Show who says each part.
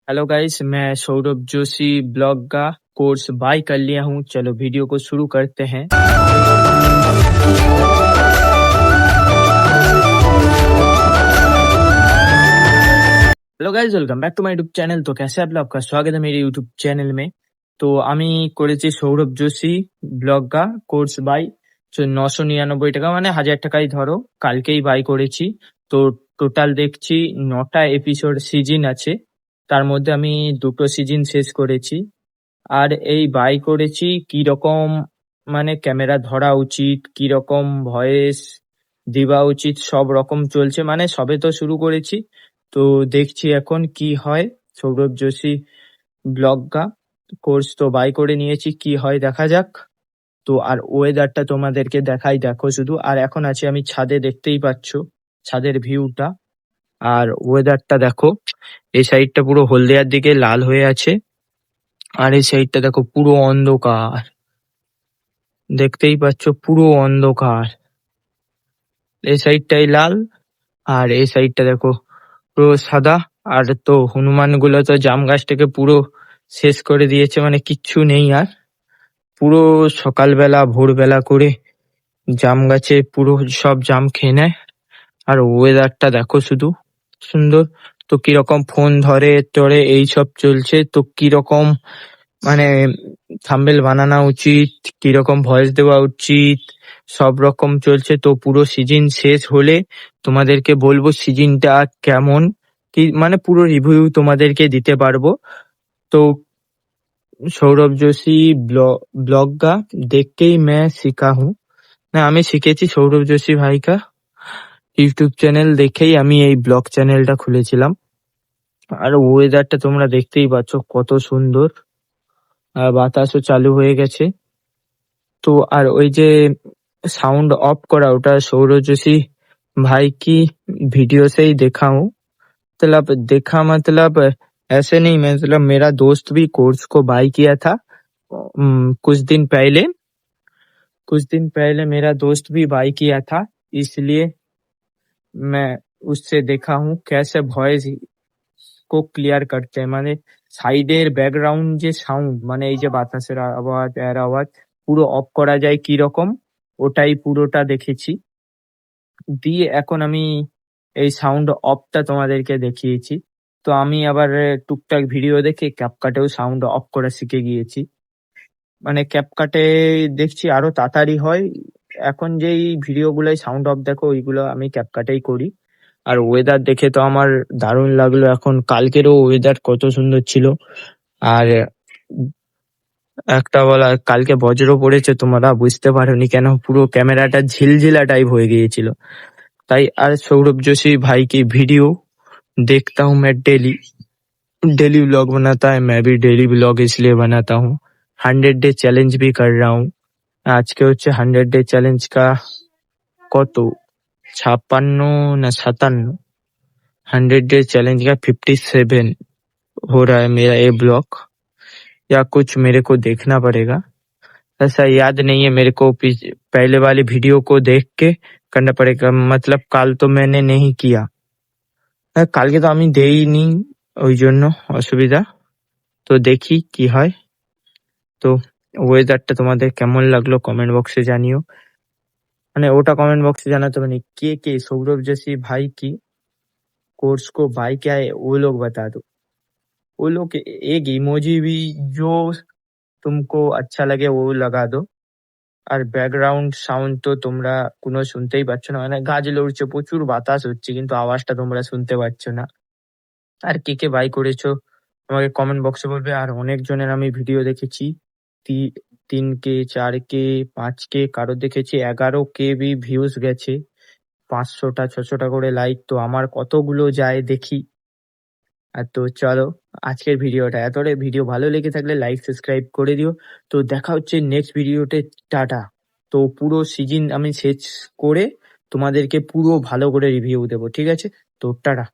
Speaker 1: Hello guys, मैं Saurabh Joshi blog का course buy कर लिया हूँ। चलो वीडियो को शुरू करते हैं। Hello guys, welcome back to my YouTube channel. तो कैसे आप लोग? आपका स्वागत है मेरे यूट्यूब चैनल में। তো আমি করেছি সৌরভ যোশী ব্লগা কোর্স বাই 999 টাকা, মানে 1000 টাকাই ধরো। কালকেই বাই করেছি। তো টোটাল দেখছি 9টা এপিসোড সিজন আছে, তার মধ্যে আমি 2টো সিজন শেষ করেছি। আর এই বাই করেছি কি রকম, মানে ক্যামেরা ধরা উচিত, কি রকম ভয়েস দেওয়া উচিত, সব রকম চলছে। মানে সবে তো শুরু করেছি, তো দেখছি এখন কি হয়। সৌরভ যোশী ব্লগা কোর্স তো বাই করে নিয়েছি, কি হয় দেখা যাক। তো আর ওয়েদারটা তোমাদেরকে দেখাই, দেখো শুধু। আর এখন আছি আমি ছাদে, দেখতেই পাচ্ছ ছাদের ভিউটা। আর ওয়েদারটা দেখো, এই সাইডটা পুরো হলদিয়ার দিকে লাল হয়ে আছে, আর এই সাইডটা দেখো পুরো অন্ধকার, দেখতেই পাচ্ছ পুরো অন্ধকার। এই সাইডটাই লাল, আর এই সাইডটা দেখো পুরো সাদা। আর তো হনুমান গুলো তো জাম গাছটাকে পুরো শেষ করে দিয়েছে, মানে কিচ্ছু নেই আর। পুরো সকালবেলা ভোরবেলা করে জাম গাছে পুরো সব জাম খেয়ে নেয়। আর ওয়েদারটা দেখো শুধু সুন্দর। তো কিরকম ফোন ধরে টরে এইসব চলছে, তো কিরকম মানে থাম্বনেল বানানো উচিত, কিরকম ভয়েস দেওয়া উচিত, সব রকম চলছে। তো পুরো সিজন শেষ হলে তোমাদেরকে বলবো সিজনটা কেমন, কি মানে পুরো রিভিউ তোমাদেরকে দিতে পারবো। तो সৌরভ যোশী ब्लॉग का देख के ही मैं सीखा हूँ। না, আমি শিখেছি সৌরভ যোশী ভাইকা ইউটিউব চ্যানেল দেখেই আমি এই ব্লগ চ্যানেলটা খুলেছিলাম। আর ওয়েদারটা তোমরা দেখতেই পাচ্ছ কত সুন্দর, আর বাতাসও চালু হয়ে গেছে। তো আর ওই যে साउंड ऑफ करा, उटा सौरभ जोशी भाई की वीडियो से ही देखा हूँ। मतलब देखा मतलब ऐसे नहीं, मतलब मेरा दोस्त भी कोर्स को बाय किया था कुछ दिन पहले मेरा दोस्त भी बाय किया था, इसलिए मैं उससे देखा हूँ कैसे वॉइस को ক্লিয়ার করতে হয়। মানে সাইডের ব্যাকগ্রাউন্ড যে সাউন্ড, মানে এই যে বাতাসের আওয়াজ, এর আওয়াজ পুরো অফ করা যায় কি রকম, ওটাই পুরোটা দেখেছি। দিয়ে এখন আমি এই সাউন্ড অফটা তোমাদেরকে দেখিয়েছি। তো আমি আবার টুকটাক ভিডিও দেখে ক্যাপকাটেও সাউন্ড অফ করা শিখে গিয়েছি। মানে ক্যাপকাটে দেখছি আরো তাড়াতাড়ি হয়। এখন যেই ভিডিওগুলোয় সাউন্ড অফ দেখো, ওইগুলো আমি ক্যাপকাটেই করি। আর ওয়েদার দেখে তো আমার দারুণ লাগলো। এখন কালকেরও ওয়েদার কত সুন্দর ছিল। আর একটা বলা, কালকে বজ্র পড়েছে, তোমরা বুঝতে পারোনি কেন, পুরো ক্যামেরাটা ঝিলঝিলা টাইপ হয়ে গিয়েছিল। তাই আর सौरभ जोशी भाई की वीडियो देखता हूँ मैं डेली। डेली व्लॉग बनाता है, मैं भी डेली व्लॉग इसलिए बनाता हूँ। 100 डे চ্যালেঞ্জ भी कर रहा हूँ। আজকে হচ্ছে 100 डे চ্যালেঞ্জ का কত 56 না 57, 100 डे চ্যালেঞ্ज का 57 हो रहा है मेरा ये ब्लॉग, या कुछ मेरे को देखना पड़ेगा। ऐसा याद नहीं है मेरे को, पहले वाली वीडियो को देख के करना पड़ेगा। मतलब কাল তো मैंने नहीं किया, কালকে তো আমি দেইনি, ওই জন্য অসুবিধা। তো দেখি কি হয়। তো ওয়েদারটা তোমাদের কেমন লাগলো কমেন্ট বক্সে জানিও। মানে ওটা কমেন্ট বক্সে জানাতে মানে কে কে सौरभ जोशी भाई की कोर्स को बाय किया है, वो लोग बता दो। वो लोग एक इमोजी भी जो तुमको अच्छा लगे वो लगा दो। আর ব্যাকগ্রাউন্ড সাউন্ড তো তোমরা কোনো শুনতেই পাচ্ছ না, মানে গাছ লড়ছে, প্রচুর বাতাস হচ্ছে, কিন্তু আওয়াজটা তোমরা শুনতে পাচ্ছ না। আর কে কে বাই করেছো আমাকে কমেন্ট বক্সে বলবে। আর অনেক জনের আমি ভিডিও দেখেছি, 3K 4K 5K, কারো দেখেছি 11K भी ভিউজ গেছে, 500টা 600টা করে লাইক। তো আমার কতগুলো যায় দেখি। আর তো চলো, আজকের ভিডিওটা এতটাই। ভিডিও ভালো লেগে থাকলে লাইক সাবস্ক্রাইব করে দিও। তো দেখা হচ্ছে নেক্সট ভিডিওতে, টাটা। তো পুরো সিজন আমি শেষ করে তোমাদেরকে পুরো ভালো করে রিভিউ দেবো, ঠিক আছে? তো টাটা।